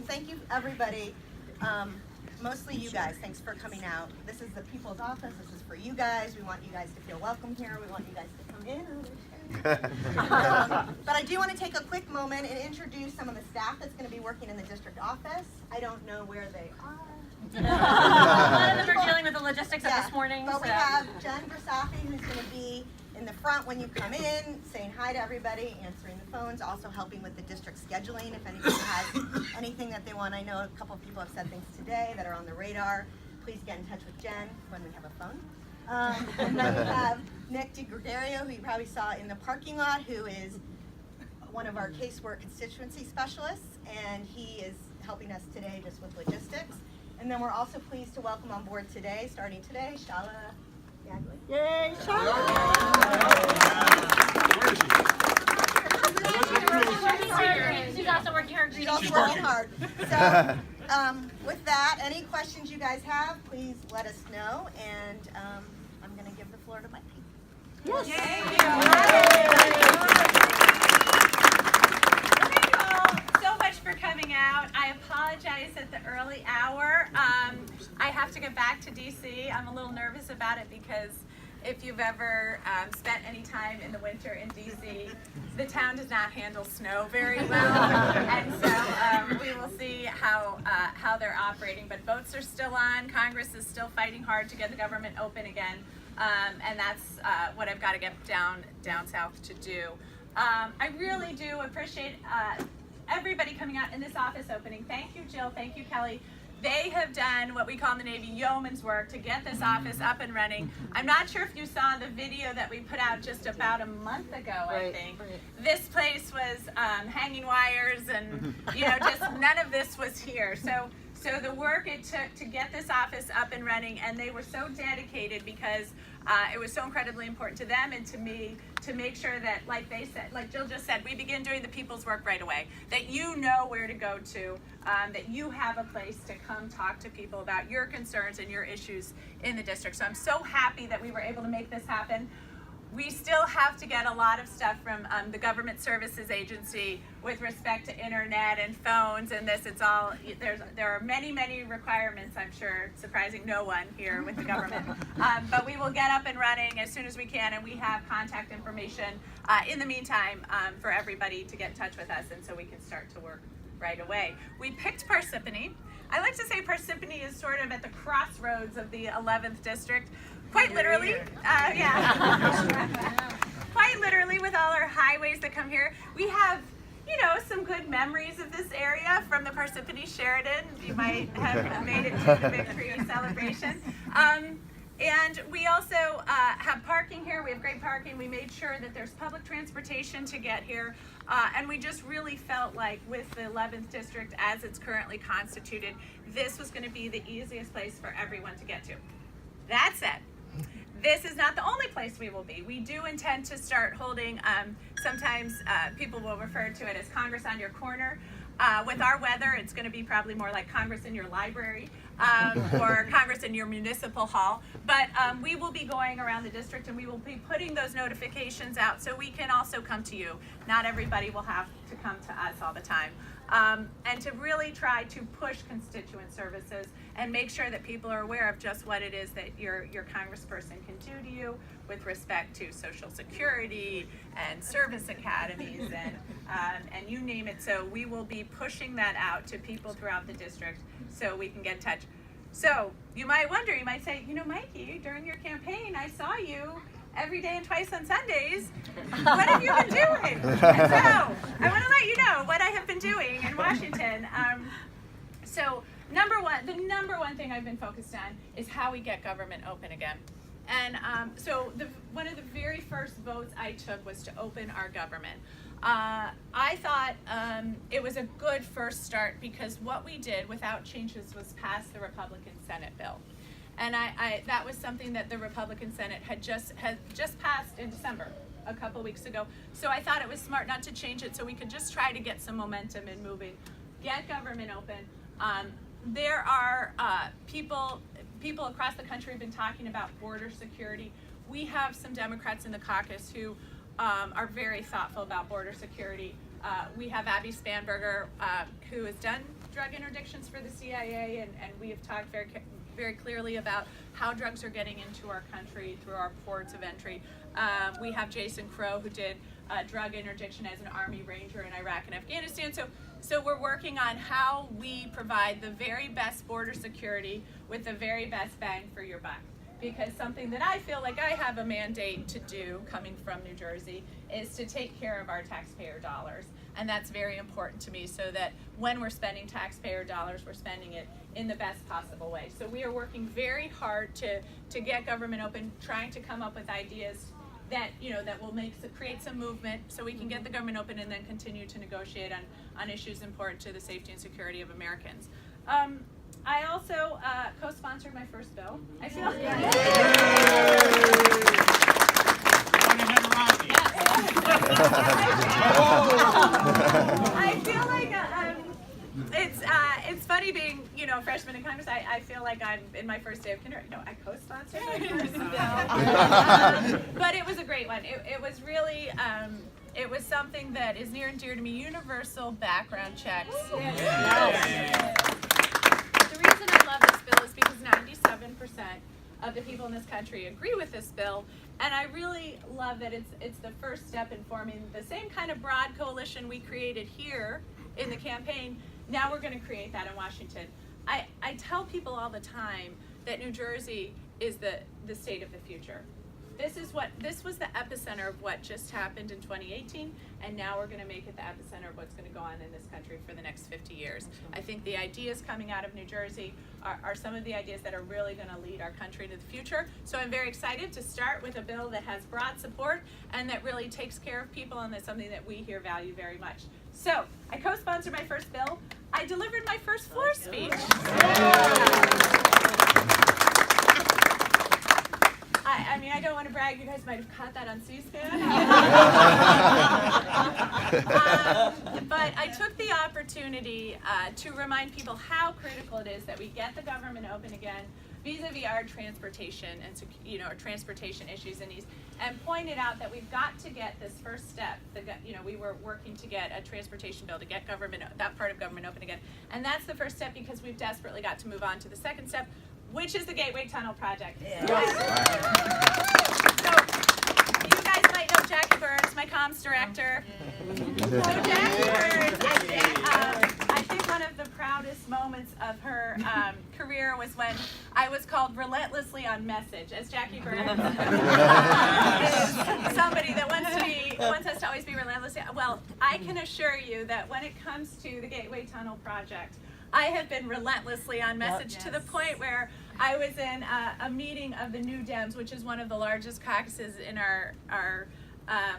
and thank you everybody. Mostly you guys, thanks for coming out. This is the people's office, this is for you guys. We want you guys to feel welcome here. We want you guys to come in. But I do want to take a quick moment and introduce some of the staff that's going to be working in the district office. I don't know where they are. A lot of them are dealing with the logistics of this morning. But we have Jen Versace, who's going to be in the front when you come in, saying hi to everybody, answering the phones, also helping with the district scheduling if anybody has anything that they want. I know a couple of people have said things today that are on the radar. Please get in touch with Jen when we have a phone. And then we have Nick DeGregorio, who you probably saw in the parking lot, who is one of our casework constituency specialists, and he is helping us today just with logistics. And then we're also pleased to welcome on board today, starting today, Shala. Yay, Shala! She's also working hard. She's also working hard. So, with that, any questions you guys have, please let us know. And I'm going to give the floor to Mikie. Yes. Thank you all so much for coming out. I apologize at the early hour. I have to get back to DC. I'm a little nervous about it because if you've ever spent any time in the winter in DC, the town does not handle snow very well, and so we will see how they're operating. But votes are still on. Congress is still fighting hard to get the government open again, and that's what I've got to get down south to do. I really do appreciate everybody coming out in this office opening. Thank you, Jill. Thank you, Kelly. They have done what we call in the Navy yeoman's work to get this office up and running. I'm not sure if you saw the video that we put out just about a month ago, I think. This place was hanging wires and, just none of this was here. So the work it took to get this office up and running, and they were so dedicated because it was so incredibly important to them and to me to make sure that, like they said, like Jill just said, we begin doing the people's work right away. That you know where to go to, that you have a place to come talk to people about your concerns and your issues in the district. So I'm so happy that we were able to make this happen. We still have to get a lot of stuff from the Government Services Agency with respect to internet and phones and this. It's all, there are many, many requirements, I'm sure, surprising no one here with the government. But we will get up and running as soon as we can, and we have contact information in the meantime for everybody to get in touch with us, and so we can start to work right away. We picked Parsippany. I like to say Parsippany is sort of at the crossroads of the 11th district. Quite literally, quite literally, with all our highways that come here. We have, some good memories of this area from the Parsippany Sheridan. You might have made it to the victory celebration. And we also have parking here. We have great parking. We made sure that there's public transportation to get here. And we just really felt like with the 11th district as it's currently constituted, this was going to be the easiest place for everyone to get to. That said, this is not the only place we will be. We do intend to start holding, sometimes people will refer to it as Congress on your corner. With our weather, it's going to be probably more like Congress in your library or Congress in your municipal hall. But we will be going around the district, and we will be putting those notifications out so we can also come to you. Not everybody will have to come to us all the time. And to really try to push constituent services and make sure that people are aware of just what it is that your congressperson can do to you with respect to Social Security and service academies and you name it. So we will be pushing that out to people throughout the district so we can get in touch. So you might wonder, you might say, Mikie, during your campaign, I saw you every day and twice on Sundays. What have you been doing? And so I want to let you know what I have been doing in Washington. So the number one thing I've been focused on is how we get government open again. And so one of the very first votes I took was to open our government. I thought it was a good first start because what we did without changes was pass the Republican Senate bill. And that was something that the Republican Senate had just passed in December, a couple weeks ago. So I thought it was smart not to change it so we could just try to get some momentum in moving, get government open. There are people across the country have been talking about border security. We have some Democrats in the caucus who are very thoughtful about border security. We have Abby Spanberger, who has done drug interdictions for the CIA, and we have talked very clearly about how drugs are getting into our country through our ports of entry. We have Jason Crow, who did drug interdiction as an Army Ranger in Iraq and Afghanistan. So we're working on how we provide the very best border security with the very best bang for your buck. Because something that I feel like I have a mandate to do, coming from New Jersey, is to take care of our taxpayer dollars. And that's very important to me, so that when we're spending taxpayer dollars, we're spending it in the best possible way. So we are working very hard to get government open, trying to come up with ideas that, that will create some movement so we can get the government open and then continue to negotiate on issues important to the safety and security of Americans. I also co-sponsored my first bill. I feel like it's funny being a freshman in Congress. I feel like I'm in my first day of kindergarten. I co-sponsored my first bill, but it was a great one. It was really. It was something that is near and dear to me. Universal background checks. The reason I love this bill is because 97% of the people in this country agree with this bill, and I really love that it's the first step in forming the same kind of broad coalition we created here in the campaign. Now we're going to create that in Washington. I tell people all the time that New Jersey is the state of the future. This was the epicenter of what just happened in 2018, and now we're going to make it the epicenter of what's going to go on in this country for the next 50 years. I think the ideas coming out of New Jersey are some of the ideas that are really going to lead our country to the future. So I'm very excited to start with a bill that has broad support and that really takes care of people, and that's something that we here value very much. So I co-sponsored my first bill. I delivered my first floor speech. I don't want to brag, you guys might have caught that on C-SPAN. But I took the opportunity to remind people how critical it is that we get the government open again vis-a-vis our transportation and our transportation issues and needs, and pointed out that we've got to get this first step. We were working to get a transportation bill to get that part of government open again, and that's the first step because we've desperately got to move on to the second step, which is the Gateway Tunnel project. Yeah. So you guys might know Jackie Burns, my comms director. So Jackie Burns, I think one of the proudest moments of her career was when I was called relentlessly on message, as Jackie Burns is somebody that wants us to always be relentlessly. Well, I can assure you that when it comes to the Gateway Tunnel project, I have been relentlessly on message to the point where I was in a meeting of the New Dems, which is one of the largest caucuses in our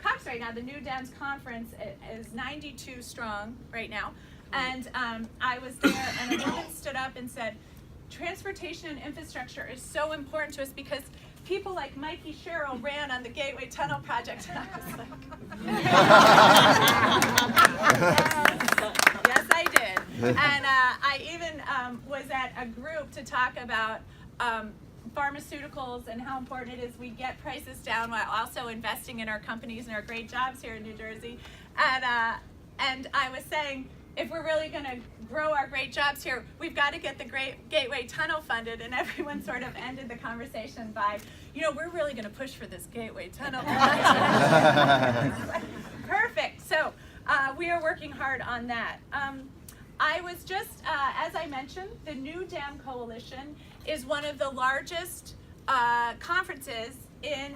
caucus right now. The New Dems conference is 92 strong right now. And I was there, and a woman stood up and said, transportation and infrastructure is so important to us because people like Mikie Sherrill ran on the Gateway Tunnel project. And I was like, yes, I did. And I even was at a group to talk about pharmaceuticals and how important it is we get prices down while also investing in our companies and our great jobs here in New Jersey. And I was saying, if we're really going to grow our great jobs here, we've got to get the great Gateway Tunnel funded. And everyone sort of ended the conversation by, we're really going to push for this Gateway Tunnel. Perfect. So we are working hard on that. I was just, as I mentioned, the New Dam Coalition is one of the largest conferences in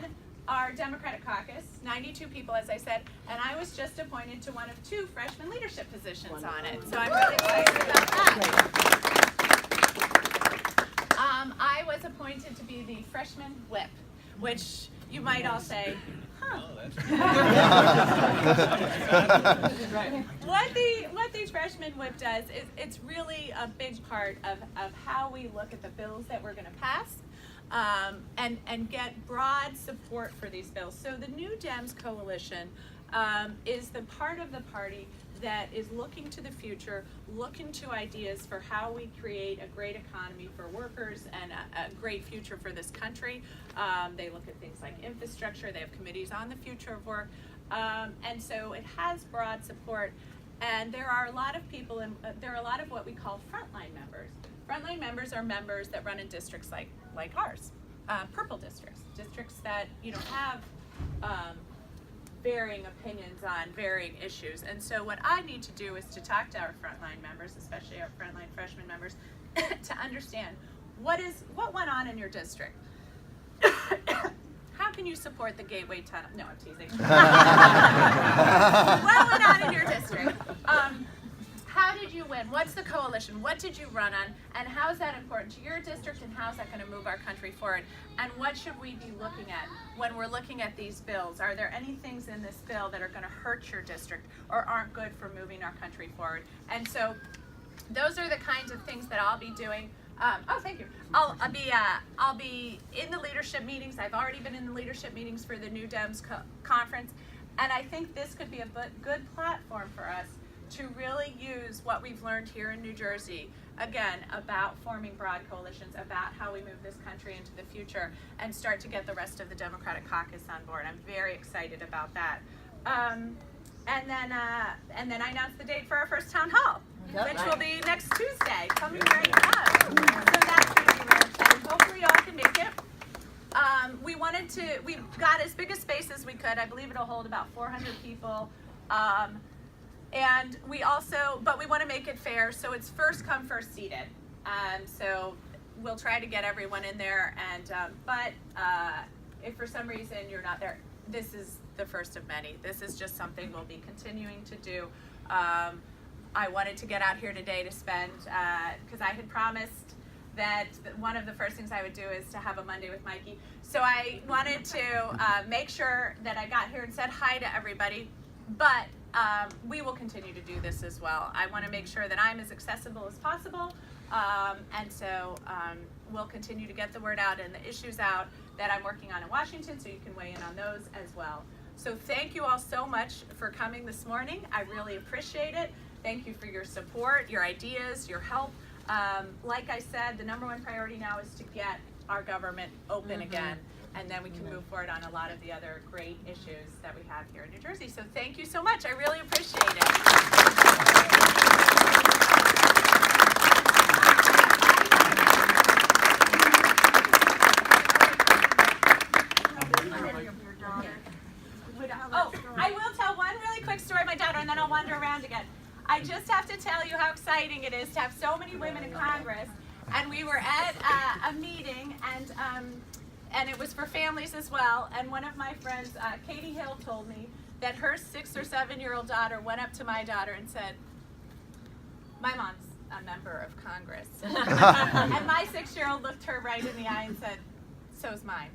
our Democratic caucus, 92 people, as I said, and I was just appointed to one of 2 freshman leadership positions on it. So I'm really excited about that. I was appointed to be the freshman whip, which you might all say, huh. What the freshman whip does is it's really a big part of how we look at the bills that we're going to pass. And get broad support for these bills. So the New Dems Coalition is the part of the party that is looking to the future, looking to ideas for how we create a great economy for workers and a great future for this country. They look at things like infrastructure. They have committees on the future of work. And so it has broad support. And there are a lot of people, there are a lot of what we call frontline members. Frontline members are members that run in districts like ours, purple districts, districts that have varying opinions on varying issues. And so what I need to do is to talk to our frontline members, especially our frontline freshman members, to understand what went on in your district. How can you support the Gateway Tunnel? No, I'm teasing. What went on in your district? How did you win? What's the coalition? What did you run on? And how is that important to your district, and how is that going to move our country forward? And what should we be looking at when we're looking at these bills? Are there any things in this bill that are going to hurt your district or aren't good for moving our country forward? And so those are the kinds of things that I'll be doing. Oh, thank you. I'll be in the leadership meetings. I've already been in the leadership meetings for the New Dems conference, and I think this could be a good platform for us to really use what we've learned here in New Jersey, again, about forming broad coalitions, about how we move this country into the future, and start to get the rest of the Democratic caucus on board. I'm very excited about that. And then I announced the date for our first town hall, which will be next Tuesday, coming right up. So that's going to be really exciting. Hopefully y'all can make it. We got as big a space as we could. I believe it'll hold about 400 people. And we want to make it fair, so it's first come, first seated. So we'll try to get everyone in there, and but if for some reason you're not there, this is the first of many. This is just something we'll be continuing to do. I wanted to get out here today to spend, because I had promised that one of the first things I would do is to have a Monday with Mikie. So I wanted to make sure that I got here and said hi to everybody, but we will continue to do this as well. I want to make sure that I'm as accessible as possible, and so we'll continue to get the word out and the issues out that I'm working on in Washington, so you can weigh in on those as well. So thank you all so much for coming this morning. I really appreciate it. Thank you for your support, your ideas, your help. Like I said, the #1 priority now is to get our government open again, and then we can move forward on a lot of the other great issues that we have here in New Jersey. So thank you so much. I really appreciate it. Oh, I will tell one really quick story of my daughter, and then I'll wander around again. I just have to tell you how exciting it is to have so many women in Congress. And we were at a meeting, and it was for families as well. And one of my friends, Katie Hill, told me that her 6 or 7-year-old daughter went up to my daughter and said, "My mom's a member of Congress." And my 6-year-old looked her right in the eye and said, "So's mine."